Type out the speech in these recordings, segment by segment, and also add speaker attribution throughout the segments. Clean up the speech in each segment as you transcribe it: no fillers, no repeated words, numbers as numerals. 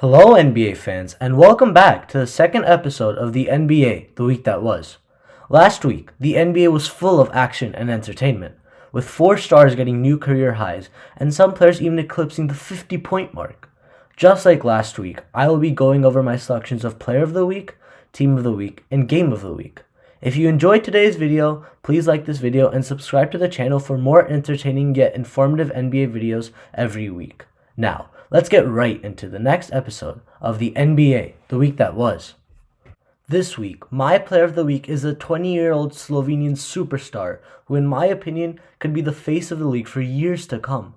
Speaker 1: Hello, NBA fans, and welcome back to the second episode of the NBA, the week that was. Last week, the NBA was full of action and entertainment, with four stars getting new career highs and some players even eclipsing the 50-point mark. Just like last week, I will be going over my selections of Player of the Week, Team of the Week, and Game of the Week. If you enjoyed today's video, please like this video and subscribe to the channel for more entertaining yet informative NBA videos every week. Now, let's get right into the next episode of the NBA, the week that was. This week, my player of the week is a 20-year-old Slovenian superstar who, in my opinion, could be the face of the league for years to come.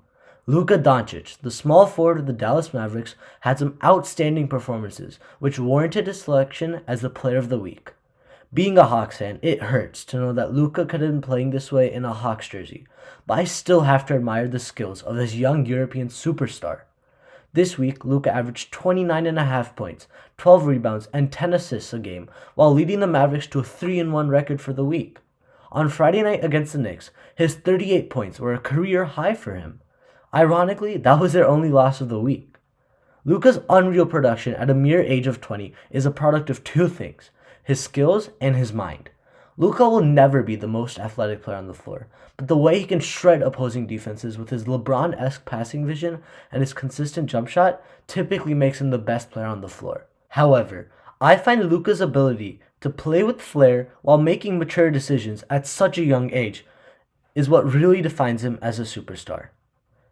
Speaker 1: Luka Doncic, the small forward of the Dallas Mavericks, had some outstanding performances, which warranted his selection as the player of the week. Being a Hawks fan, it hurts to know that Luka could have been playing this way in a Hawks jersey, but I still have to admire the skills of this young European superstar. This week, Luka averaged 29.5 points, 12 rebounds, and 10 assists a game, while leading the Mavericks to a 3-1 record for the week. On Friday night against the Knicks, his 38 points were a career high for him. Ironically, that was their only loss of the week. Luka's unreal production at a mere age of 20 is a product of two things: his skills and his mind. Luka will never be the most athletic player on the floor, but the way he can shred opposing defenses with his LeBron-esque passing vision and his consistent jump shot typically makes him the best player on the floor. However, I find Luka's ability to play with flair while making mature decisions at such a young age is what really defines him as a superstar.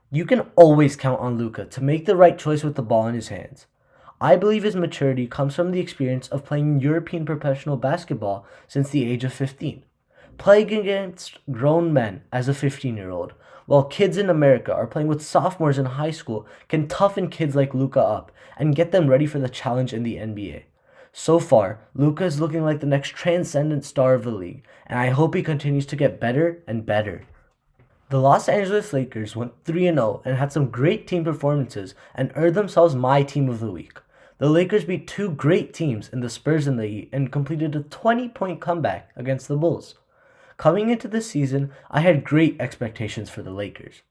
Speaker 1: You can always count on Luka to make the right choice with the ball in his hands. I believe his maturity comes from the experience of playing European professional basketball since the age of 15. Playing against grown men as a 15-year-old, while kids in America are playing with sophomores in high school, can toughen kids like Luka up and get them ready for the challenge in the NBA. So far, Luka is looking like the next transcendent star of the league, and I hope he continues to get better and better. The Los Angeles Lakers went 3-0 and had some great team performances and earned themselves my team of the week. The Lakers beat two great teams in the Spurs and the Heat and completed a 20-point comeback against the Bulls. Coming into this season, I had great expectations for the Lakers.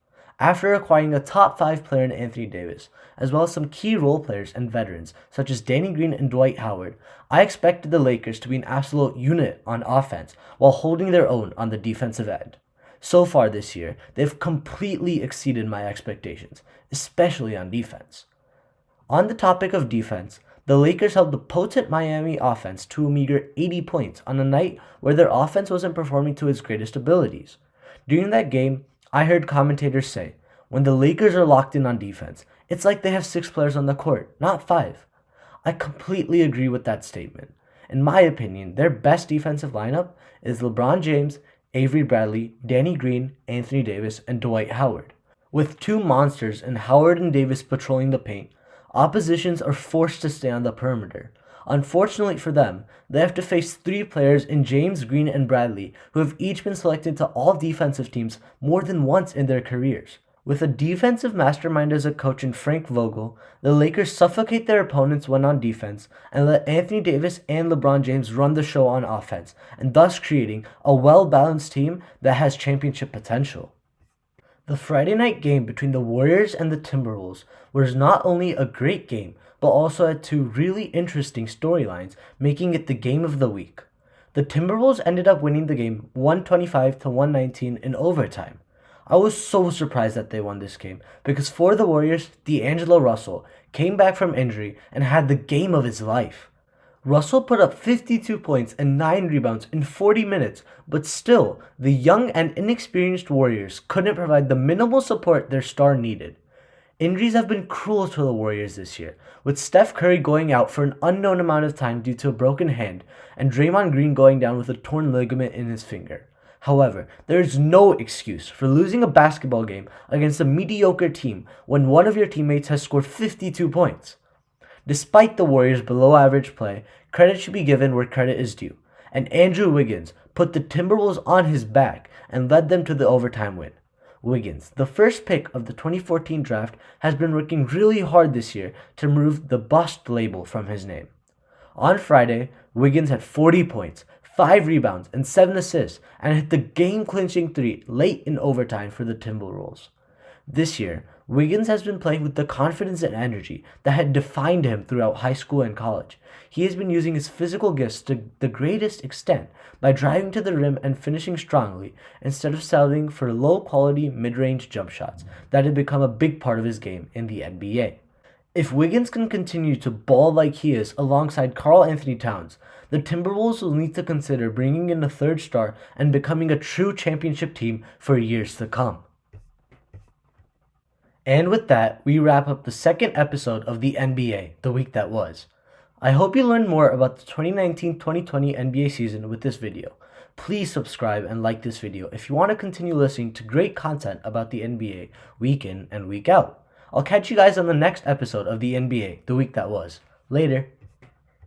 Speaker 1: After acquiring a top 5 player in Anthony Davis, as well as some key role players and veterans such as Danny Green and Dwight Howard, I expected the Lakers to be an absolute unit on offense while holding their own on the defensive end. So far this year, they've completely exceeded my expectations, especially on defense. On the topic of defense, the Lakers held the potent Miami offense to a meager 80 points on a night where their offense wasn't performing to its greatest abilities. During that game, I heard commentators say, when the Lakers are locked in on defense, it's like they have 6 players on the court, not 5. I completely agree with that statement. In my opinion, their best defensive lineup is LeBron James, Avery Bradley, Danny Green, Anthony Davis, and Dwight Howard. With two monsters in Howard and Davis patrolling the paint, oppositions are forced to stay on the perimeter. Unfortunately for them, they have to face 3 players in James, Green, and Bradley who have each been selected to all defensive teams more than once in their careers. With a defensive mastermind as a coach in Frank Vogel, the Lakers suffocate their opponents when on defense and let Anthony Davis and LeBron James run the show on offense, and thus creating a well-balanced team that has championship potential. The Friday night game between the Warriors and the Timberwolves was not only a great game, but also had 2 really interesting storylines, making it the game of the week. The Timberwolves ended up winning the game 125-119 in overtime. I was so surprised that they won this game because for the Warriors, D'Angelo Russell came back from injury and had the game of his life. Russell put up 52 points and 9 rebounds in 40 minutes, but still, the young and inexperienced Warriors couldn't provide the minimal support their star needed. Injuries have been cruel to the Warriors this year, with Steph Curry going out for an unknown amount of time due to a broken hand, and Draymond Green going down with a torn ligament in his finger. However, there is no excuse for losing a basketball game against a mediocre team when one of your teammates has scored 52 points. Despite the Warriors' below-average play, credit should be given where credit is due, and Andrew Wiggins put the Timberwolves on his back and led them to the overtime win. Wiggins, the first pick of the 2014 draft, has been working really hard this year to remove the bust label from his name. On Friday, Wiggins had 40 points, 5 rebounds, and 7 assists, and hit the game-clinching 3 late in overtime for the Timberwolves. This year, Wiggins has been playing with the confidence and energy that had defined him throughout high school and college. He has been using his physical gifts to the greatest extent by driving to the rim and finishing strongly instead of settling for low-quality mid-range jump shots that had become a big part of his game in the NBA. If Wiggins can continue to ball like he is alongside Karl Anthony Towns, the Timberwolves will need to consider bringing in a third star and becoming a true championship team for years to come. And with that, we wrap up the second episode of the NBA, the week that was. I hope you learned more about the 2019-2020 NBA season with this video. Please subscribe and like this video if you want to continue listening to great content about the NBA week in and week out. I'll catch you guys on the next episode of the NBA, the week that was. Later.